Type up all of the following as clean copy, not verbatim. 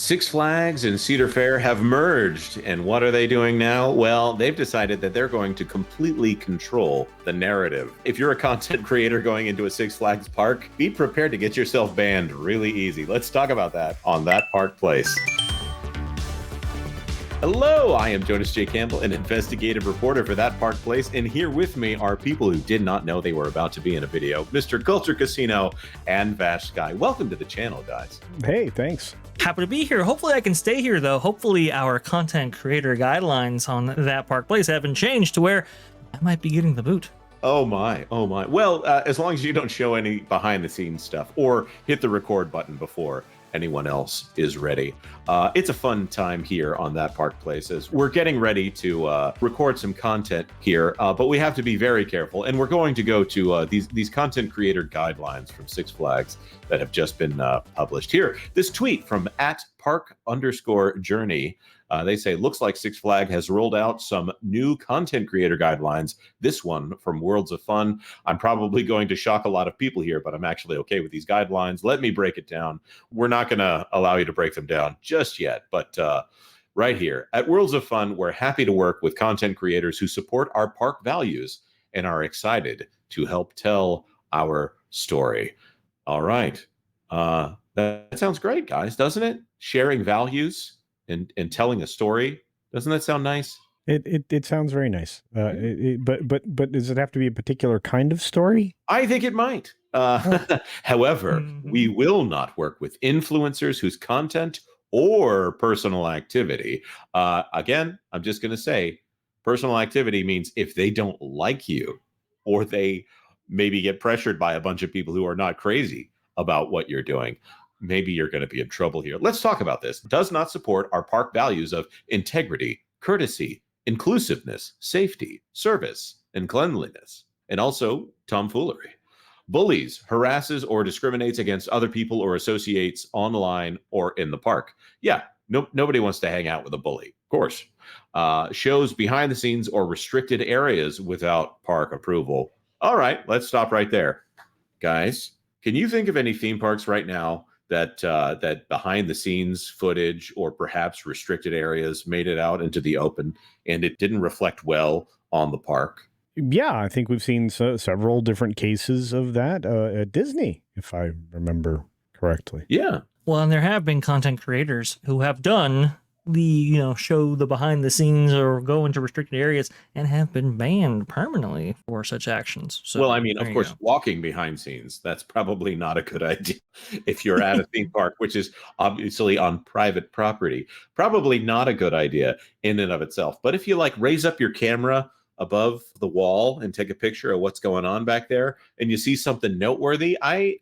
Six Flags and Cedar Fair have merged, and what are they doing now? Well, they've decided that they're going to completely control the narrative. If you're a content creator going into a Six Flags park, be prepared to get yourself banned really easy. Let's talk about that on That Park Place. Hello, I am Jonas J. Campbell, an investigative reporter for That Park Place, and here with me are people who did not know they were about to be in a video, Mr. Culture Casino and VashSky. Welcome to the channel, guys. Hey, thanks. Happy to be here. Hopefully I can stay here, though. Hopefully our content creator guidelines on That Park Place haven't changed to where I might be getting the boot. Oh my. Well, as long as you don't show any behind-the-scenes stuff or hit the record button before anyone else is ready. It's a fun time here on That Park Place as we're getting ready to record some content here, but we have to be very careful. And we're going to go to these content creator guidelines from Six Flags that have just been published here. This tweet from @park_journey. They say, looks like Six Flags has rolled out some new content creator guidelines. This one from Worlds of Fun. I'm probably going to shock a lot of people here, but I'm actually okay with these guidelines. Let me break it down. We're not going to allow you to break them down just yet, but right here at Worlds of Fun, we're happy to work with content creators who support our park values and are excited to help tell our story. All right. That sounds great, guys, doesn't it? Sharing values and telling a story. Doesn't that sound nice? It sounds very nice. But does it have to be a particular kind of story? I think it might. However, we will not work with influencers whose content or personal activity. Again, I'm just going to say personal activity means if they don't like you or they maybe get pressured by a bunch of people who are not crazy about what you're doing, maybe you're going to be in trouble here. Let's talk about this. Does not support our park values of integrity, courtesy, inclusiveness, safety, service, and cleanliness, and also tomfoolery. Bullies, harasses, or discriminates against other people or associates online or in the park. Yeah, nobody wants to hang out with a bully, of course. Shows behind the scenes or restricted areas without park approval. All right, let's stop right there. Guys, can you think of any theme parks right now that behind the scenes footage or perhaps restricted areas made it out into the open and it didn't reflect well on the park? Yeah, I think we've seen several different cases of that at Disney, if I remember correctly. Yeah. Well, and there have been content creators who have done the, show the behind the scenes or go into restricted areas and have been banned permanently for such actions. So, well, I mean, of course, walking behind scenes, that's probably not a good idea if you're at a theme park, which is obviously on private property. Probably not a good idea in and of itself. But if you raise up your camera above the wall and take a picture of what's going on back there and you see something noteworthy, I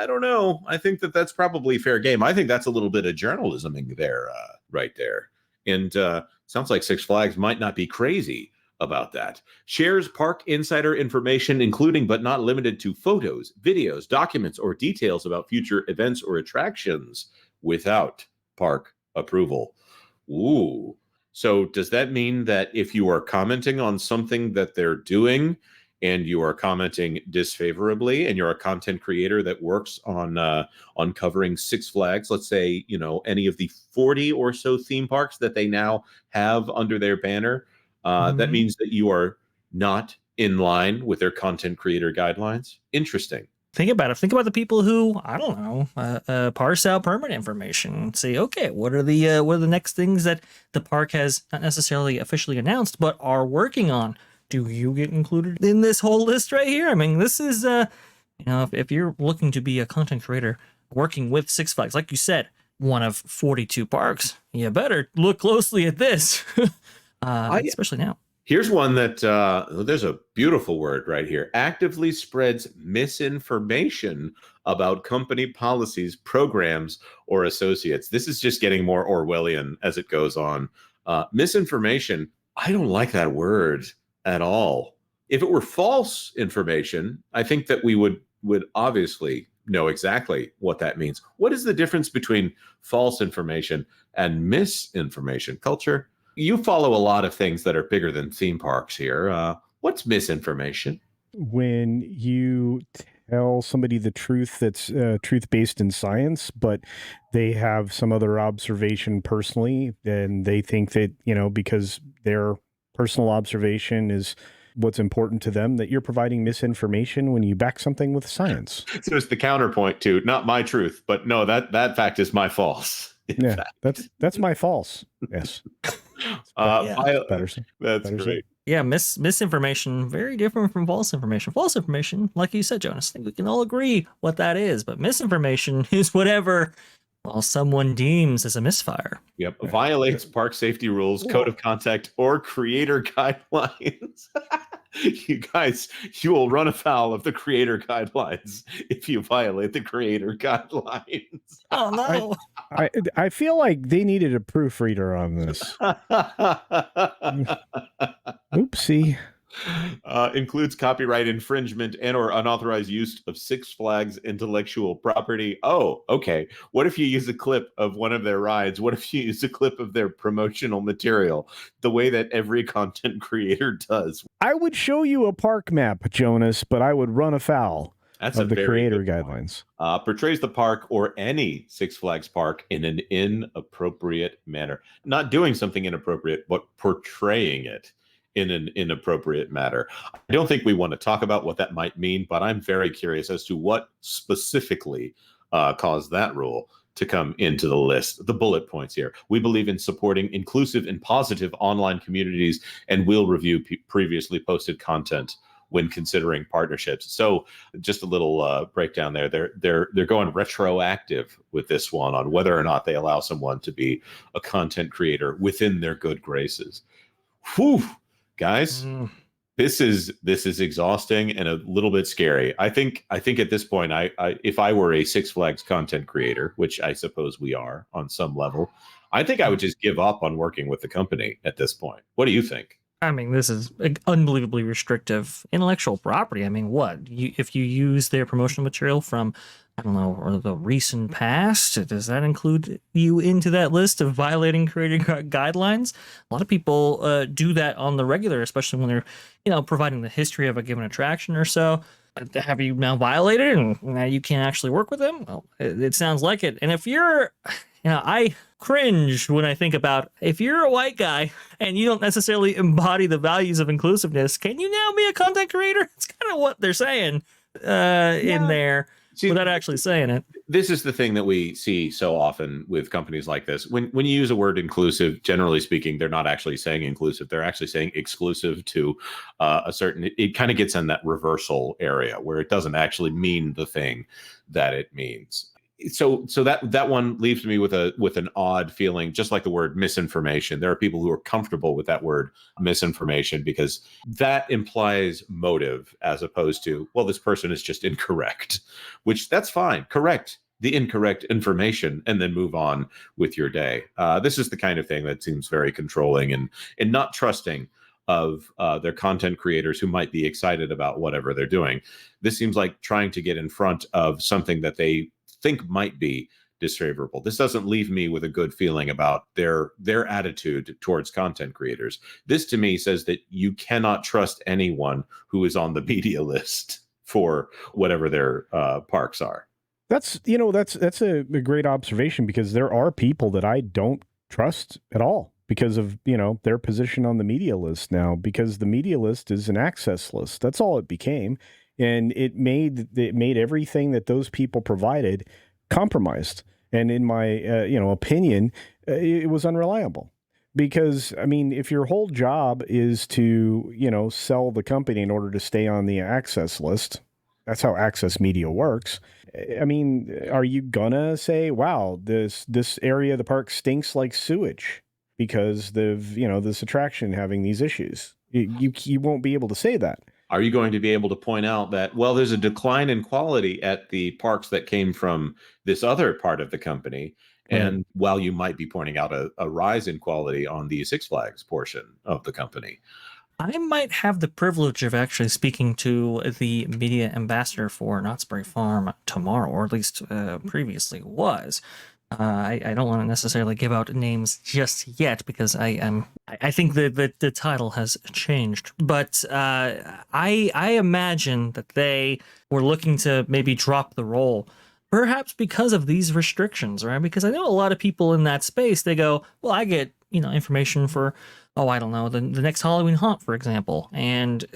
don't know. I think that's probably fair game. I think that's a little bit of journalism in there, right there. And sounds like Six Flags might not be crazy about that. Shares park insider information, including but not limited to photos, videos, documents, or details about future events or attractions without park approval. Ooh. So does that mean that if you are commenting on something that they're doing and you are commenting disfavorably and you're a content creator that works on covering Six Flags, let's say, any of the 40 or so theme parks that they now have under their banner, that means that you are not in line with their content creator guidelines? Interesting. Think about it. Think about the people who, I don't know, parse out permit information and say, okay, what are the next things that the park has not necessarily officially announced, but are working on? Do you get included in this whole list right here? I mean, this is, if you're looking to be a content creator working with Six Flags, like you said, one of 42 parks, you better look closely at this, especially now. Here's one that there's a beautiful word right here. Actively spreads misinformation about company policies, programs, or associates. This is just getting more Orwellian as it goes on. Misinformation, I don't like that word at all. If it were false information, I think that we would obviously know exactly what that means. What is the difference between false information and misinformation? Culture, you follow a lot of things that are bigger than theme parks here. What's misinformation? When you tell somebody the truth that's truth based in science, but they have some other observation personally, and they think that, because their personal observation is what's important to them, that you're providing misinformation when you back something with science. So it's the counterpoint to not my truth, but no, that fact is my false. Yeah, that's my false. Yes. Yeah. That's great. Yeah, misinformation, very different from false information. False information, like you said, Jonas, I think we can all agree what that is. But misinformation is whatever, well, someone deems as a misfire. Yep. Violates park safety rules, code of conduct, or creator guidelines. You guys, you will run afoul of the creator guidelines if you violate the creator guidelines. Oh, no. I feel like they needed a proofreader on this. Oopsie. Includes copyright infringement and or unauthorized use of Six Flags intellectual property. Oh, okay. What if you use a clip of one of their rides? What if you use a clip of their promotional material the way that every content creator does? I would show you a park map, Jonas, but I would run afoul of the creator guidelines. Portrays the park or any Six Flags park in an inappropriate manner. Not doing something inappropriate, but portraying it in an inappropriate manner. I don't think we want to talk about what that might mean, but I'm very curious as to what specifically caused that rule to come into the list. The bullet points here. We believe in supporting inclusive and positive online communities, and will review previously posted content when considering partnerships. So just a little breakdown there. They're going retroactive with this one on whether or not they allow someone to be a content creator within their good graces. Whew. Guys, this is exhausting and a little bit scary. I think at this point, I if I were a Six Flags content creator, which I suppose we are on some level, I think I would just give up on working with the company at this point. What do you think? I mean, this is unbelievably restrictive intellectual property. I mean, if you use their promotional material from, I don't know, or the recent past, does that include you into that list of violating creator guidelines? A lot of people do that on the regular, especially when they're, providing the history of a given attraction or so. Have you now violated it and now you can't actually work with them? Well, it sounds like it. And if you're, I cringe when I think about, if you're a white guy and you don't necessarily embody the values of inclusiveness, can you now be a content creator? It's kind of what they're saying in there. See, without actually saying it. This is the thing that we see so often with companies like this. When you use a word inclusive, generally speaking, they're not actually saying inclusive. They're actually saying exclusive to a certain, it kind of gets in that reversal area where it doesn't actually mean the thing that it means. So that one leaves me with an odd feeling, just like the word misinformation. There are people who are comfortable with that word misinformation because that implies motive as opposed to, well, this person is just incorrect, which that's fine. Correct the incorrect information and then move on with your day. This is the kind of thing that seems very controlling and not trusting of their content creators who might be excited about whatever they're doing. This seems like trying to get in front of something that they think might be disfavorable. This doesn't leave me with a good feeling about their attitude towards content creators. This to me says that you cannot trust anyone who is on the media list for whatever their parks are. That's a great observation, because there are people that I don't trust at all because of, their position on the media list now, because the media list is an access list. That's all it became. And it made everything that those people provided compromised. And in my opinion, it was unreliable. Because, I mean, if your whole job is to, sell the company in order to stay on the access list, that's how access media works. I mean, are you gonna say, wow, this area of the park stinks like sewage because this attraction having these issues? You won't be able to say that. Are you going to be able to point out that, well, there's a decline in quality at the parks that came from this other part of the company? And while you might be pointing out a rise in quality on the Six Flags portion of the company. I might have the privilege of actually speaking to the media ambassador for Knott's Berry Farm tomorrow, or at least previously was. I don't want to necessarily give out names just yet because I think the title has changed, but I imagine that they were looking to maybe drop the role, perhaps because of these restrictions, right? Because I know a lot of people in that space, they go, well, I get information for, oh, I don't know, the next Halloween haunt, for example, and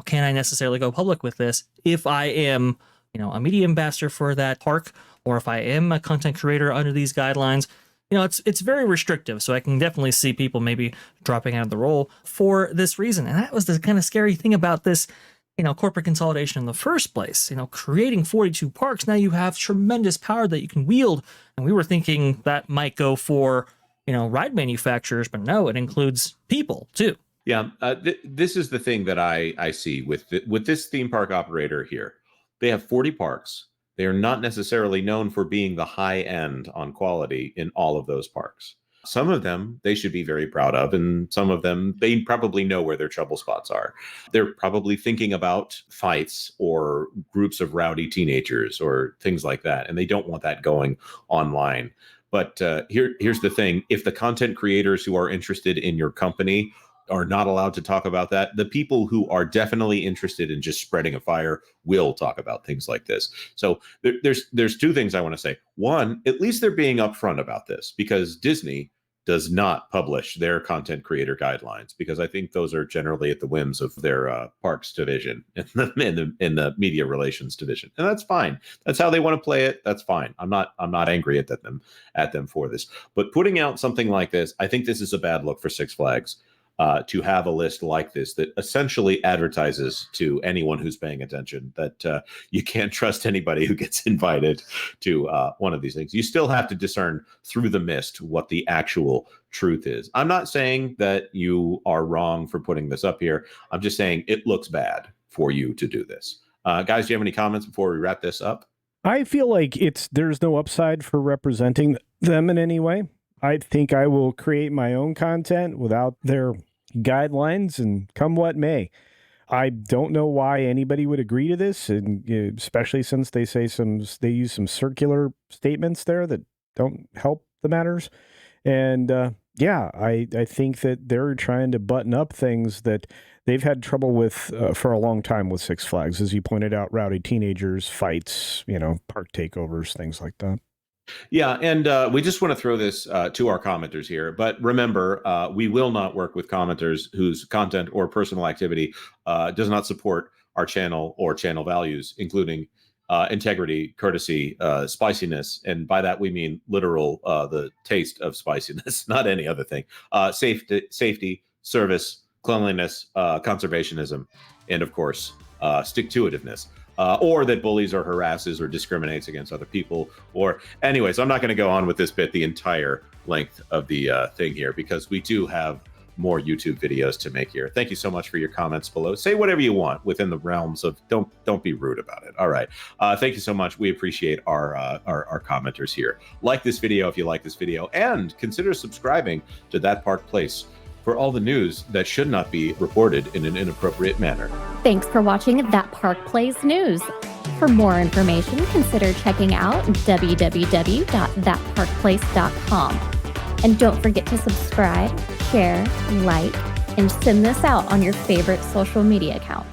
can I necessarily go public with this if I am a media ambassador for that park, or if I am a content creator under these guidelines? It's very restrictive. So I can definitely see people maybe dropping out of the role for this reason. And that was the kind of scary thing about this, corporate consolidation in the first place. Creating 42 parks, now you have tremendous power that you can wield. And we were thinking that might go for, ride manufacturers, but no, it includes people too. Yeah, this is the thing that I see with this theme park operator here. They have 40 parks. They are not necessarily known for being the high end on quality in all of those parks. Some of them they should be very proud of, and some of them they probably know where their trouble spots are. They're probably thinking about fights or groups of rowdy teenagers or things like that, and they don't want that going online. But here's the thing. If the content creators who are interested in your company are not allowed to talk about that, the people who are definitely interested in just spreading a fire will talk about things like this. So there's two things I want to say. One, at least they're being upfront about this, because Disney does not publish their content creator guidelines, because I think those are generally at the whims of their parks division in the media relations division, and that's fine. That's how they want to play it. That's fine. I'm not angry at them for this. But putting out something like this, I think this is a bad look for Six Flags. To have a list like this that essentially advertises to anyone who's paying attention that you can't trust anybody who gets invited to one of these things. You still have to discern through the mist what the actual truth is. I'm not saying that you are wrong for putting this up here. I'm just saying it looks bad for you to do this. Guys, do you have any comments before we wrap this up? I feel like there's no upside for representing them in any way. I think I will create my own content without their guidelines, and come what may. I don't know why anybody would agree to this, and especially since they use some circular statements there that don't help the matters. And I think that they're trying to button up things that they've had trouble with for a long time with Six Flags, as you pointed out, rowdy teenagers, fights, park takeovers, things like that. Yeah, and we just want to throw this to our commenters here. But remember, we will not work with commenters whose content or personal activity does not support our channel or channel values, including integrity, courtesy, spiciness. And by that, we mean literal the taste of spiciness, not any other thing. Safety, service, cleanliness, conservationism, and of course, stick-to-itiveness. Or that bullies or harasses or discriminates against other people. Or anyways, I'm not going to go on with this bit the entire length of the thing here, because we do have more YouTube videos to make here. Thank you so much for your comments below. Say whatever you want within the realms of don't be rude about it. All right. Thank you so much. We appreciate our commenters here. Like this video if you like this video, and consider subscribing to That Park Place for all the news that should not be reported in an inappropriate manner. Thanks for watching That Park Plays News. For more information, consider checking out www.thatparkplace.com. And don't forget to subscribe, share, like, and send this out on your favorite social media account.